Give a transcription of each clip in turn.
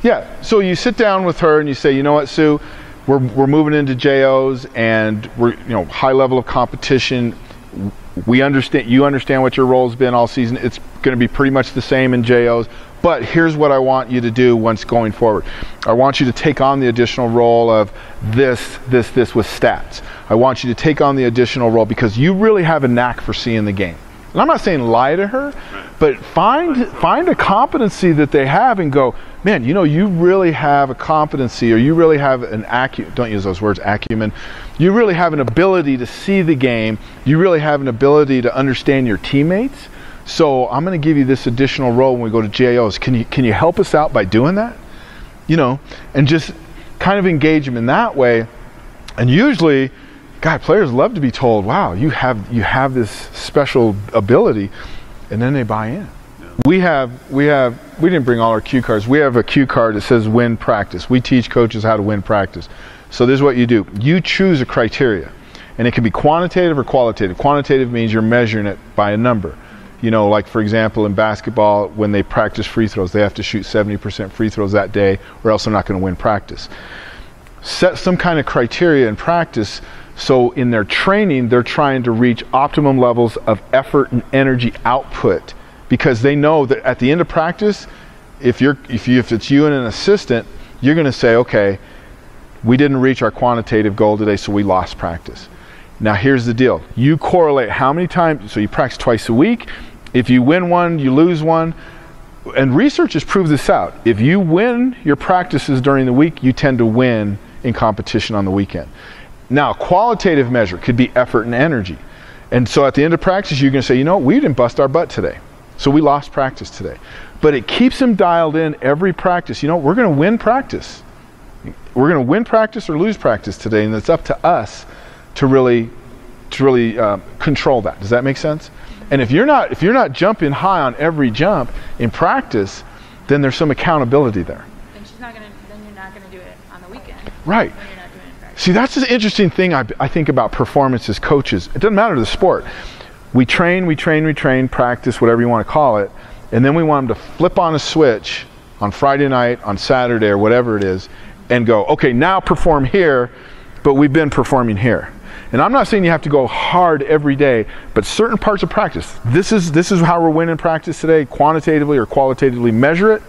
Yeah, so you sit down with her and you say, you know what, Sue, we're moving into JOs and we're, high level of competition. You understand what your role's been all season. It's going to be pretty much the same in JOs, but here's what I want you to do once going forward. I want you to take on the additional role of this with stats. I want you to take on the additional role because you really have a knack for seeing the game. And I'm not saying lie to her, but find a competency that they have and go, man, you really have a competency, or you really have an don't use those words, acumen. You really have an ability to see the game. You really have an ability to understand your teammates. So I'm going to give you this additional role when we go to JOs. Can you help us out by doing that? And just kind of engage them in that way. And usually, players love to be told, wow, you have this special ability, and then they buy in. Yeah. We didn't bring all our cue cards. We have a cue card that says win practice. We teach coaches how to win practice. So this is what you do. You choose a criteria, and it can be quantitative or qualitative. Quantitative means you're measuring it by a number. Like for example, in basketball, when they practice free throws, they have to shoot 70% free throws that day, or else they're not going to win practice. Set some kind of criteria in practice. So in their training, they're trying to reach optimum levels of effort and energy output, because they know that at the end of practice, if it's you and an assistant, you're going to say, okay, we didn't reach our quantitative goal today, so we lost practice. Now here's the deal. You correlate how many times, so you practice twice a week. If you win one, you lose one. And research has proved this out. If you win your practices during the week, you tend to win in competition on the weekend. Now, a qualitative measure could be effort and energy. And so at the end of practice, you're going to say, we didn't bust our butt today. So we lost practice today. But it keeps them dialed in every practice. We're going to win practice. We're going to win practice or lose practice today, and it's up to us to really control that. Does that make sense? And if you're not jumping high on every jump in practice, then there's some accountability there. Then you're not going to do it on the weekend. Right. See, that's the interesting thing I think about performance as coaches. It doesn't matter the sport. We train, practice, whatever you want to call it, and then we want them to flip on a switch on Friday night, on Saturday, or whatever it is, and go, okay, now perform here, but we've been performing here. And I'm not saying you have to go hard every day, but certain parts of practice, this is how we're winning practice today, quantitatively or qualitatively measure it,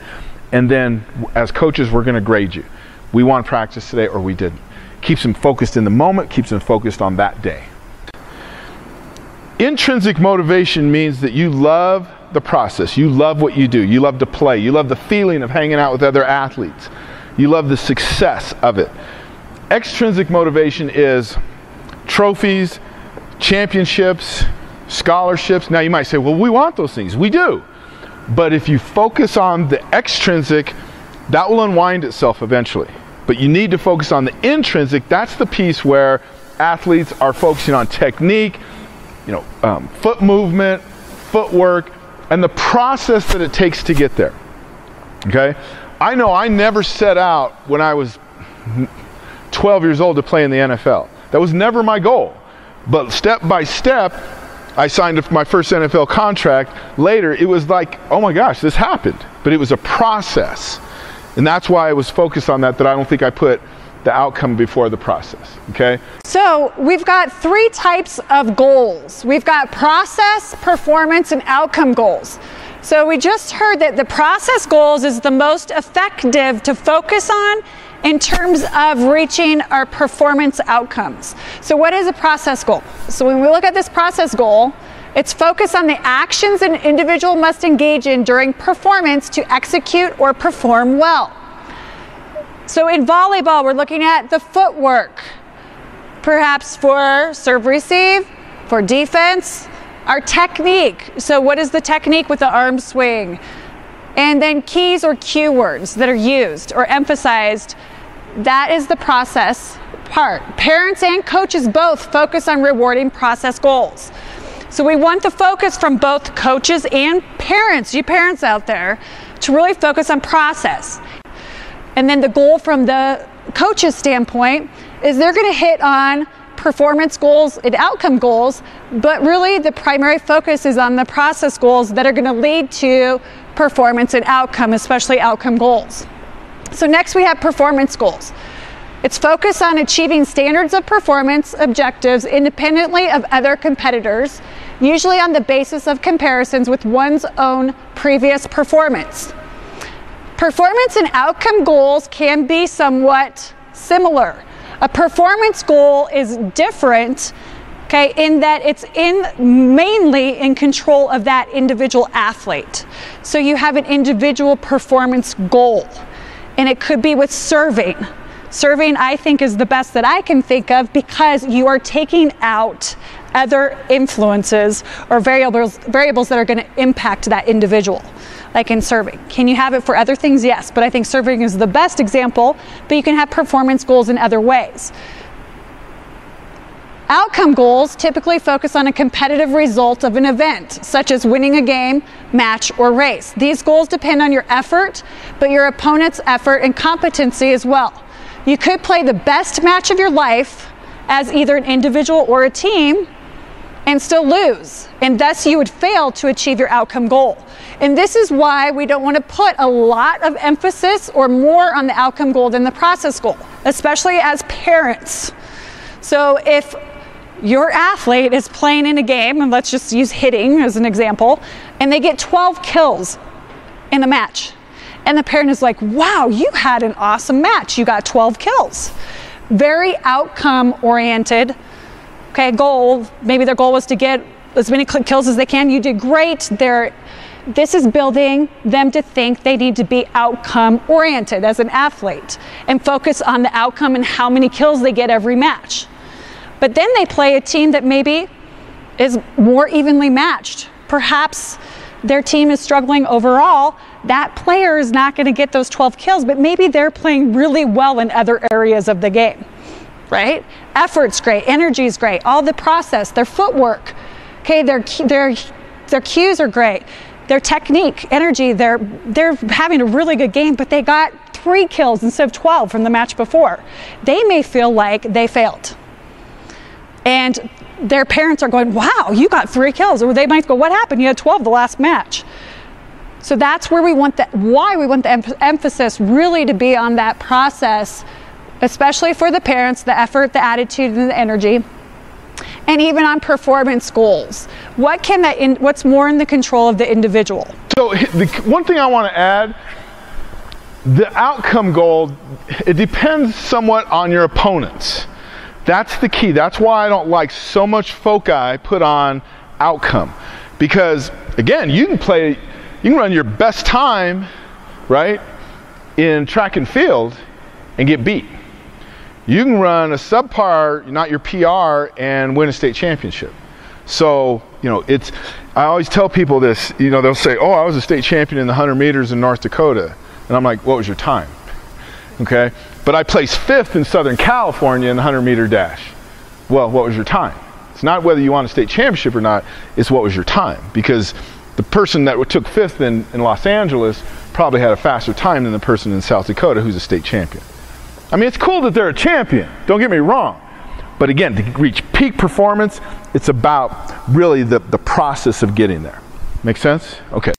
and then as coaches, we're going to grade you. We won practice today or we didn't. Keeps them focused in the moment, keeps them focused on that day. Intrinsic motivation means that you love the process. You love what you do. You love to play. You love the feeling of hanging out with other athletes. You love the success of it. Extrinsic motivation is trophies, championships, scholarships. Now you might say, well, we want those things. We do. But if you focus on the extrinsic, that will unwind itself eventually. But you need to focus on the intrinsic. That's the piece where athletes are focusing on technique, foot movement, footwork, and the process that it takes to get there. Okay? I know I never set out when I was 12 years old to play in the NFL. That was never my goal. But step by step, I signed my first NFL contract. Later, it was like, oh my gosh, this happened. But it was a process. And that's why I was focused on that I don't think I put the outcome before the process, okay? So we've got 3 types of goals. We've got process, performance, and outcome goals. So we just heard that the process goals is the most effective to focus on in terms of reaching our performance outcomes. So what is a process goal? So when we look at this process goal, it's focused on the actions an individual must engage in during performance to execute or perform well. So in volleyball, we're looking at the footwork, perhaps for serve receive, for defense, our technique. So what is the technique with the arm swing? And then keys or cue words that are used or emphasized. That is the process part. Parents and coaches both focus on rewarding process goals. So we want the focus from both coaches and parents, you parents out there, to really focus on process. And then the goal from the coach's standpoint is they're going to hit on performance goals and outcome goals, but really the primary focus is on the process goals that are going to lead to performance and outcome, especially outcome goals. So next we have performance goals. It's focused on achieving standards of performance objectives independently of other competitors, usually on the basis of comparisons with one's own previous performance. Performance and outcome goals can be somewhat similar. A performance goal is different, okay, in that it's mainly in control of that individual athlete. So you have an individual performance goal, and it could be with serving. Serving, I think, is the best that I can think of because you are taking out other influences or variables that are going to impact that individual, like in serving. Can you have it for other things? Yes, but I think serving is the best example, but you can have performance goals in other ways. Outcome goals typically focus on a competitive result of an event, such as winning a game, match, or race. These goals depend on your effort, but your opponent's effort and competency as well. You could play the best match of your life as either an individual or a team and still lose, and thus you would fail to achieve your outcome goal. And this is why we don't want to put a lot of emphasis or more on the outcome goal than the process goal, especially as parents. So if your athlete is playing in a game, and let's just use hitting as an example, and they get 12 kills in a match, and the parent is like, wow, you had an awesome match, you got 12 kills. Very outcome oriented, okay, goal, maybe their goal was to get as many kills as they can. You did great. This is building them to think they need to be outcome oriented as an athlete and focus on the outcome and how many kills they get every match. But then they play a team that maybe is more evenly matched. Perhaps their team is struggling overall. That player is not going to get those 12 kills, but maybe they're playing really well in other areas of the game, right? Effort's great, energy's great, all the process, their footwork, okay, their cues are great, their technique, energy, they're having a really good game, but they got 3 kills instead of 12 from the match before. They may feel like they failed. And their parents are going, wow, you got 3 kills. Or they might go, what happened? You had 12 the last match. So that's where why we want the emphasis really to be on that process, especially for the parents, the effort, the attitude, and the energy, and even on performance goals. What's more in the control of the individual? So the one thing I want to add, the outcome goal, it depends somewhat on your opponents. That's the key. That's why I don't like so much foci put on outcome. Because, again, you can run your best time, right, in track and field and get beat. You can run a subpar, not your PR, and win a state championship. So, I always tell people this, they'll say, oh, I was a state champion in the 100 meters in North Dakota. And I'm like, what was your time? Okay? But I placed 5th in Southern California in the 100-meter dash. Well, what was your time? It's not whether you won a state championship or not, it's what was your time. Because the person that took 5th in Los Angeles probably had a faster time than the person in South Dakota who's a state champion. I mean, it's cool that they're a champion, don't get me wrong. But again, to reach peak performance, it's about really the process of getting there. Make sense? Okay.